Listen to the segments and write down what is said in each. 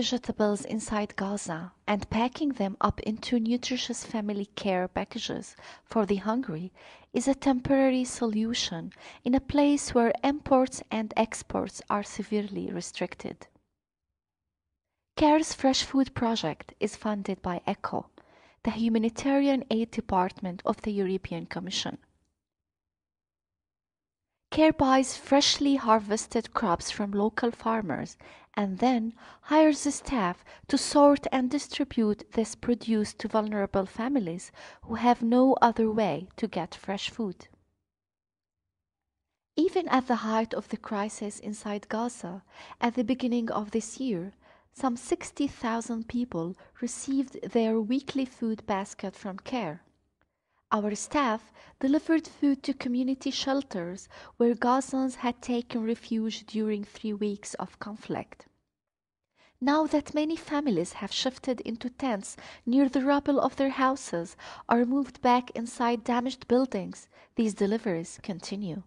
vegetables inside Gaza and packing them up into nutritious family care packages for the hungry is a temporary solution in a place where imports and exports are severely restricted. CARES Fresh Food Project is funded by ECHO, the Humanitarian Aid Department of the European Commission. CARE buys freshly harvested crops from local farmers and then hires staff to sort and distribute this produce to vulnerable families who have no other way to get fresh food. Even at the height of the crisis inside Gaza, at the beginning of this year, some 60,000 people received their weekly food basket from CARE. Our staff delivered food to community shelters where Gazans had taken refuge during 3 weeks of conflict. Now that many families have shifted into tents near the rubble of their houses or moved back inside damaged buildings, these deliveries continue.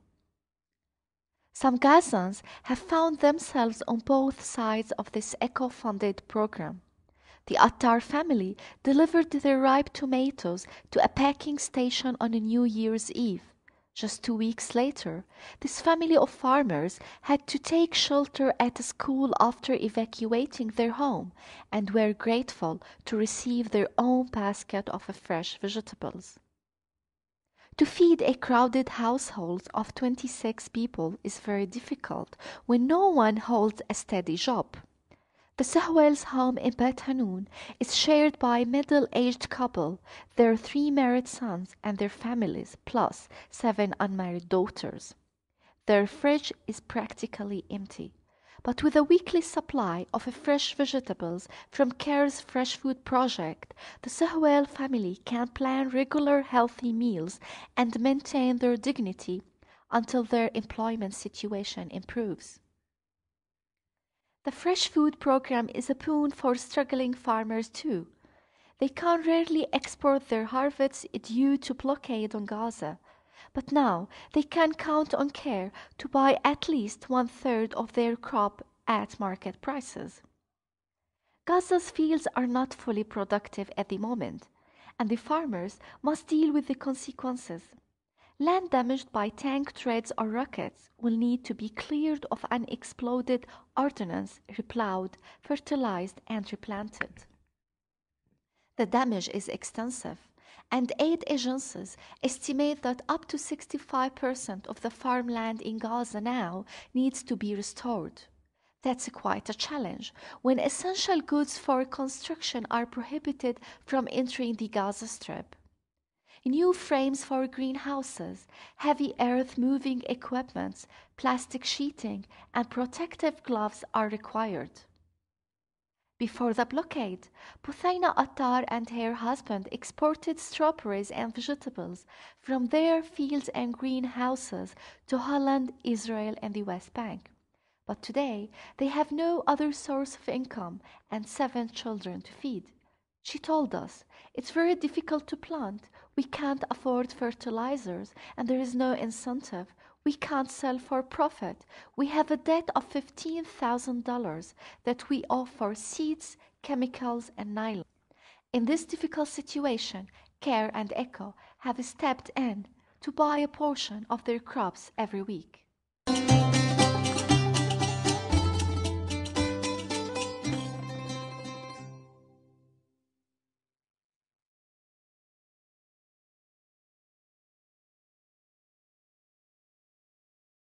Some Gazans have found themselves on both sides of this ECHO-funded program. The Attar family delivered their ripe tomatoes to a packing station on a New Year's Eve. Just 2 weeks later, this family of farmers had to take shelter at a school after evacuating their home and were grateful to receive their own basket of fresh vegetables. To feed a crowded household of 26 people is very difficult when no one holds a steady job. The Sahwel's home in Beit Hanun is shared by a middle-aged couple, their 3 married sons and their families, plus 7 unmarried daughters. Their fridge is practically empty, but with a weekly supply of fresh vegetables from CARE's Fresh Food Project, the Sahwel family can plan regular healthy meals and maintain their dignity until their employment situation improves. The Fresh Food Program is a boon for struggling farmers too. They can rarely export their harvests due to blockade on Gaza, but now they can count on CARE to buy at least 1/3 of their crop at market prices. Gaza's fields are not fully productive at the moment, and the farmers must deal with the consequences. Land damaged by tank treads or rockets will need to be cleared of unexploded ordnance, replowed, fertilized, and replanted. The damage is extensive, and aid agencies estimate that up to 65% of the farmland in Gaza now needs to be restored. That's quite a challenge when essential goods for construction are prohibited from entering the Gaza Strip. New frames for greenhouses, heavy earth-moving equipment, plastic sheeting, and protective gloves are required. Before the blockade, Buthaina Attar and her husband exported strawberries and vegetables from their fields and greenhouses to Holland, Israel, and the West Bank. But today, they have no other source of income and 7 children to feed. She told us, "It's very difficult to plant. We can't afford fertilizers and there is no incentive. We can't sell for profit. We have a debt of $15,000 that we owe for seeds, chemicals, and nylon." In this difficult situation, CARE and ECHO have stepped in to buy a portion of their crops every week.